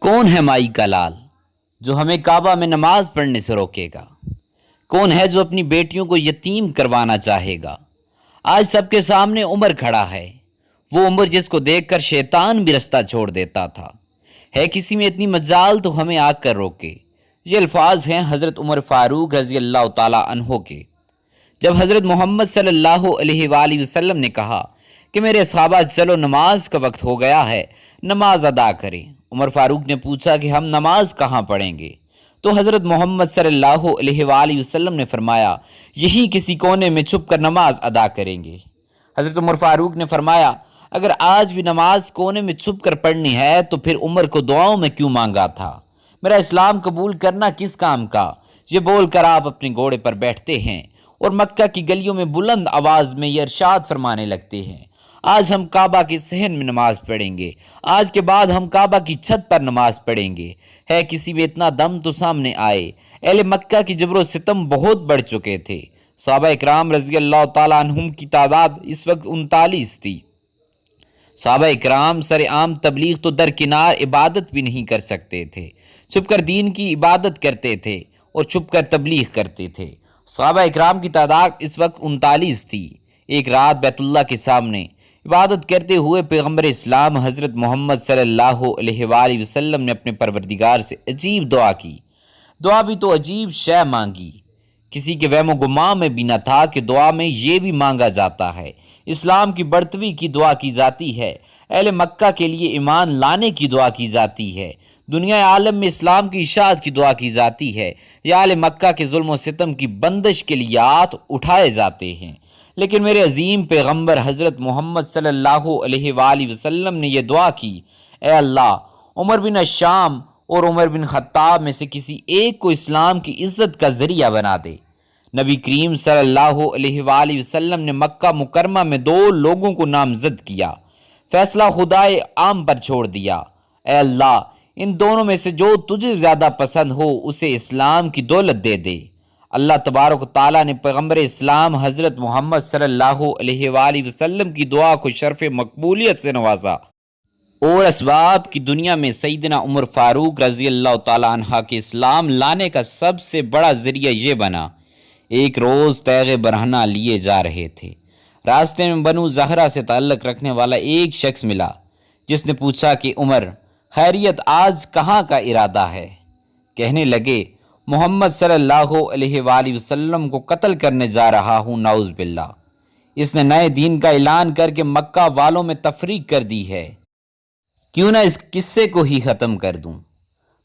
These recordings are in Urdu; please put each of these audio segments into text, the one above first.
کون ہے مائی کا لال جو ہمیں کعبہ میں نماز پڑھنے سے روکے گا؟ کون ہے جو اپنی بیٹیوں کو یتیم کروانا چاہے گا؟ آج سب کے سامنے عمر کھڑا ہے، وہ عمر جس کو دیکھ کر شیطان بھی رستہ چھوڑ دیتا تھا۔ ہے کسی میں اتنی مجال تو ہمیں آ کر روکے۔ یہ الفاظ ہیں حضرت عمر فاروق رضی اللہ تعالیٰ عنہ کے، جب حضرت محمد صلی اللہ علیہ وآلہ وسلم نے کہا کہ میرے صحابہ چلو نماز کا وقت ہو گیا ہے، نماز ادا کریں۔ عمر فاروق نے پوچھا کہ ہم نماز کہاں پڑھیں گے؟ تو حضرت محمد صلی اللہ علیہ وآلہ وسلم نے فرمایا یہی کسی کونے میں چھپ کر نماز ادا کریں گے۔ حضرت عمر فاروق نے فرمایا اگر آج بھی نماز کونے میں چھپ کر پڑھنی ہے تو پھر عمر کو دعاؤں میں کیوں مانگا تھا؟ میرا اسلام قبول کرنا کس کام کا؟ یہ بول کر آپ اپنے گھوڑے پر بیٹھتے ہیں اور مکہ کی گلیوں میں بلند آواز میں یہ ارشاد فرمانے لگتے ہیں آج ہم کعبہ کے صحن میں نماز پڑھیں گے، آج کے بعد ہم کعبہ کی چھت پر نماز پڑھیں گے۔ ہے کسی میں اتنا دم تو سامنے آئے۔ اہل مکہ کی جبر و ستم بہت بڑھ چکے تھے۔ صحابہ اکرام رضی اللہ تعالیٰ عنہم کی تعداد اس وقت 39 تھی۔ صحابہ اکرام سر عام تبلیغ تو درکنار عبادت بھی نہیں کر سکتے تھے، چھپ کر دین کی عبادت کرتے تھے اور چھپ کر تبلیغ کرتے تھے۔ صحابہ اکرام کی تعداد اس وقت 39 تھی۔ ایک رات بیت اللہ کے سامنے عبادت کرتے ہوئے پیغمبر اسلام حضرت محمد صلی اللہ علیہ وآلہ وسلم نے اپنے پروردگار سے عجیب دعا کی۔ دعا بھی تو عجیب شے مانگی، کسی کے وہم و گمان میں بھی نہ تھا کہ دعا میں یہ بھی مانگا جاتا ہے۔ اسلام کی برتری کی دعا کی جاتی ہے، اہل مکہ کے لیے ایمان لانے کی دعا کی جاتی ہے، دنیا عالم میں اسلام کی اشاعت کی دعا کی جاتی ہے، یا اہل مکہ کے ظلم و ستم کی بندش کے لیے ہاتھ اٹھائے جاتے ہیں۔ لیکن میرے عظیم پیغمبر حضرت محمد صلی اللہ علیہ وآلہ وسلم نے یہ دعا کی، اے اللہ عمر بن الشام اور عمر بن خطاب میں سے کسی ایک کو اسلام کی عزت کا ذریعہ بنا دے۔ نبی کریم صلی اللہ علیہ وآلہ وسلم نے مکہ مکرمہ میں 2 لوگوں کو نامزد کیا، فیصلہ خدائے عام پر چھوڑ دیا۔ اے اللہ ان دونوں میں سے جو تجھے زیادہ پسند ہو اسے اسلام کی دولت دے دے۔ اللہ تبارک و تعالیٰ نے پیغمبر اسلام حضرت محمد صلی اللہ علیہ وآلہ وسلم کی دعا کو شرف مقبولیت سے نوازا اور اسباب کی دنیا میں سیدنا عمر فاروق رضی اللہ تعالیٰ عنہ کے اسلام لانے کا سب سے بڑا ذریعہ یہ بنا۔ ایک روز تیغ برہنہ لیے جا رہے تھے، راستے میں بنو زہرہ سے تعلق رکھنے والا ایک شخص ملا جس نے پوچھا کہ عمر خیریت آج کہاں کا ارادہ ہے؟ کہنے لگے محمد صلی اللہ علیہ وآلہ وسلم کو قتل کرنے جا رہا ہوں، نعوذ باللہ۔ اس نے نئے دین کا اعلان کر کے مکہ والوں میں تفریق کر دی ہے، کیوں نہ اس قصے کو ہی ختم کر دوں؟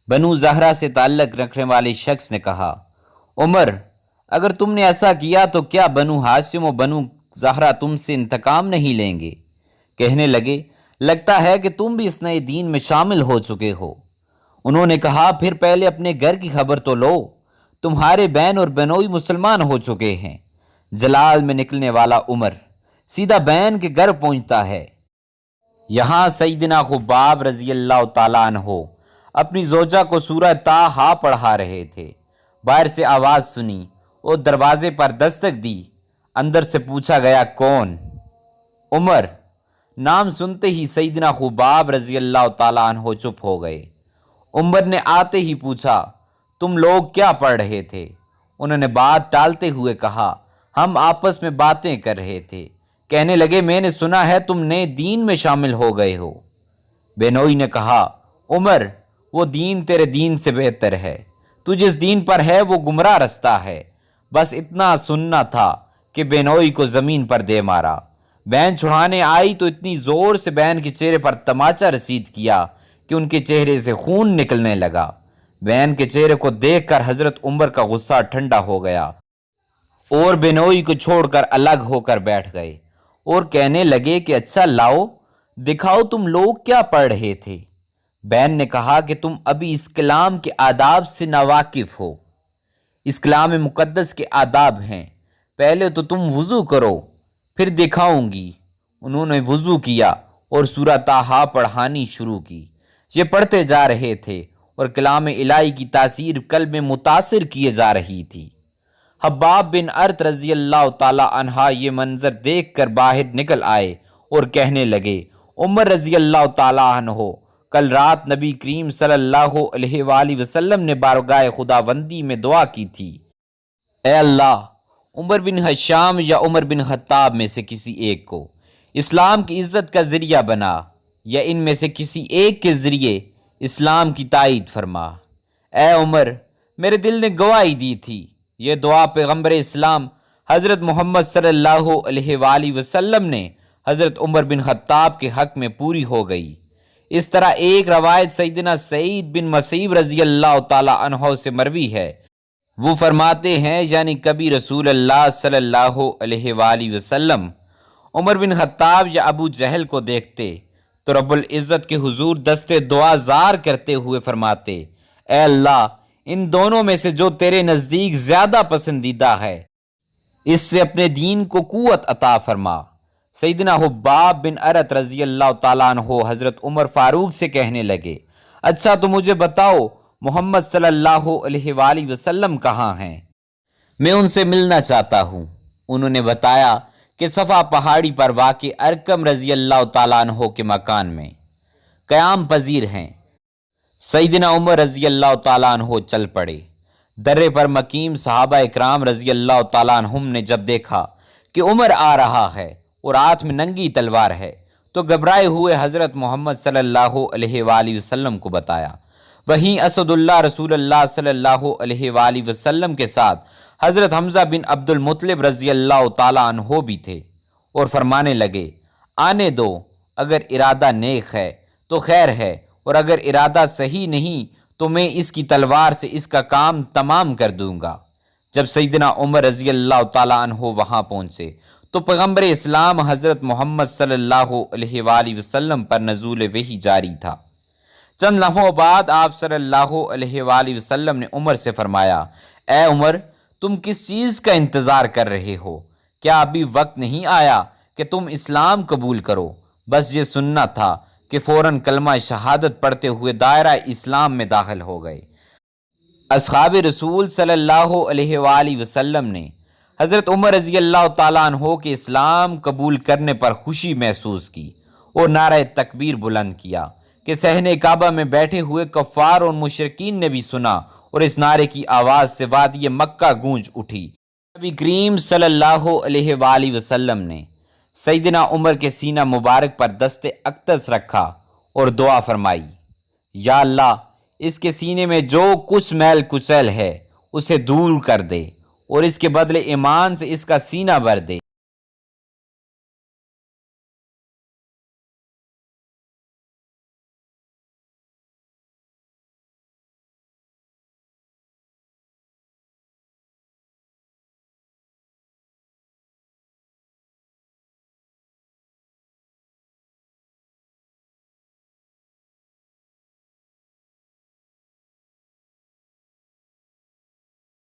بنو زہرہ سے تعلق رکھنے والے شخص نے کہا عمر اگر تم نے ایسا کیا تو کیا بنو ہاشم و بنو زہرہ تم سے انتقام نہیں لیں گے؟ کہنے لگے لگتا ہے کہ تم بھی اس نئے دین میں شامل ہو چکے ہو۔ انہوں نے کہا پھر پہلے اپنے گھر کی خبر تو لو، تمہارے بہن اور بنوئی مسلمان ہو چکے ہیں۔ جلال میں نکلنے والا عمر سیدھا بہن کے گھر پہنچتا ہے۔ یہاں سیدنا خباب رضی اللہ تعالیٰ عنہ اپنی زوجہ کو سورہ طٰہٰ پڑھا رہے تھے۔ باہر سے آواز سنی اور دروازے پر دستک دی۔ اندر سے پوچھا گیا کون؟ عمر۔ نام سنتے ہی سیدنا خباب رضی اللہ تعالیٰ عنہ چپ ہو گئے۔ عمر نے آتے ہی پوچھا تم لوگ کیا پڑھ رہے تھے؟ انہوں نے بات ٹالتے ہوئے کہا ہم آپس میں باتیں کر رہے تھے۔ کہنے لگے میں نے سنا ہے تم نئے دین میں شامل ہو گئے ہو۔ بینوئی نے کہا عمر وہ دین تیرے دین سے بہتر ہے، تو جس دین پر ہے وہ گمراہ رستہ ہے۔ بس اتنا سننا تھا کہ بینوئی کو زمین پر دے مارا۔ بہن چھڑانے آئی تو اتنی زور سے بہن کے چہرے پر تماچا رسید کیا کہ ان کے چہرے سے خون نکلنے لگا۔ بہن کے چہرے کو دیکھ کر حضرت عمر کا غصہ ٹھنڈا ہو گیا اور بینوئی کو چھوڑ کر الگ ہو کر بیٹھ گئے اور کہنے لگے کہ اچھا لاؤ دکھاؤ تم لوگ کیا پڑھ رہے تھے۔ بہن نے کہا کہ تم ابھی اس کلام کے آداب سے ناواقف ہو۔ اس کلام مقدس کے آداب ہیں، پہلے تو تم وضو کرو پھر دکھاؤں گی۔ انہوں نے وضو کیا اور سورہ طٰہٰ پڑھانی شروع کی۔ یہ پڑھتے جا رہے تھے اور کلام الہی کی تاثیر قلب میں متاثر کیے جا رہی تھی۔ حباب بن ارت رضی اللہ تعالیٰ عنہ یہ منظر دیکھ کر باہر نکل آئے اور کہنے لگے عمر رضی اللہ تعالیٰ عنہ کل رات نبی کریم صلی اللہ علیہ وآلہ وسلم نے بارگاہ خداوندی میں دعا کی تھی، اے اللہ، عمر بن ہشام یا عمر بن خطاب میں سے کسی ایک کو اسلام کی عزت کا ذریعہ بنا، یا ان میں سے کسی ایک کے ذریعے اسلام کی تائید فرما۔ اے عمر، میرے دل نے گواہی دی تھی۔ یہ دعا پیغمبر اسلام حضرت محمد صلی اللہ علیہ وآلہ وسلم نے حضرت عمر بن خطاب کے حق میں پوری ہو گئی۔ اس طرح ایک روایت سیدنا سعید بن مسیب رضی اللہ تعالی عنہ سے مروی ہے، وہ فرماتے ہیں یعنی کبھی رسول اللہ صلی اللہ علیہ وآلہ وسلم عمر بن خطاب یا ابو جہل کو دیکھتے تو رب العزت کے حضور دستے دعا زار کرتے ہوئے فرماتے، اے اللہ، ان دونوں میں سے جو تیرے نزدیک زیادہ پسندیدہ ہے اس سے اپنے دین کو قوت عطا فرما۔ سیدنا حباب بن ارت رضی اللہ تعالیٰ عنہ حضرت عمر فاروق سے کہنے لگے، اچھا تو مجھے بتاؤ محمد صلی اللہ علیہ وآلہ وسلم کہاں ہیں؟ میں ان سے ملنا چاہتا ہوں۔ انہوں نے بتایا کہ صفا پہاڑی پر واقع ارکم رضی اللہ تعالیٰ عنہ کے مکان میں قیام پذیر ہیں۔ سیدنا عمر رضی اللہ تعالیٰ عنہ چل پڑے۔ درے پر مقیم صحابہ اکرام رضی اللہ تعالیٰ عنہم نے جب دیکھا کہ عمر آ رہا ہے اور ہاتھ میں ننگی تلوار ہے تو گھبرائے ہوئے حضرت محمد صلی اللہ علیہ وآلہ وسلم کو بتایا۔ وہیں اسد اللہ رسول اللہ صلی اللہ علیہ وآلہ وسلم کے ساتھ حضرت حمزہ بن عبد المطلب رضی اللہ تعالیٰ عنہ بھی تھے اور فرمانے لگے، آنے دو، اگر ارادہ نیک ہے تو خیر ہے، اور اگر ارادہ صحیح نہیں تو میں اس کی تلوار سے اس کا کام تمام کر دوں گا۔ جب سیدنا عمر رضی اللہ تعالیٰ عنہ وہاں پہنچے تو پیغمبر اسلام حضرت محمد صلی اللہ علیہ وآلہ وسلم پر نزول وحی جاری تھا۔ چند لمحوں بعد آپ صلی اللہ علیہ وآلہ وسلم نے عمر سے فرمایا، اے عمر، تم کس چیز کا انتظار کر رہے ہو؟ کیا ابھی وقت نہیں آیا کہ تم اسلام قبول کرو؟ بس یہ سننا تھا کہ فوراً کلمہ شہادت پڑھتے ہوئے دائرہ اسلام میں داخل ہو گئے۔ اصحاب رسول صلی اللہ علیہ وآلہ وسلم نے حضرت عمر رضی اللہ تعالیٰ عنہ کے اسلام قبول کرنے پر خوشی محسوس کی اور نعرہ تکبیر بلند کیا کہ صحن کعبہ میں بیٹھے ہوئے کفار اور مشرکین نے بھی سنا، اور اس نعرے کی آواز سے وادی مکہ گونج اٹھی۔ نبی کریم صلی اللہ علیہ وآلہ وسلم نے سیدنا عمر کے سینہ مبارک پر دست اقدس رکھا اور دعا فرمائی، یا اللہ، اس کے سینے میں جو کچھ میل کچیل ہے اسے دور کر دے اور اس کے بدلے ایمان سے اس کا سینہ بھر دے۔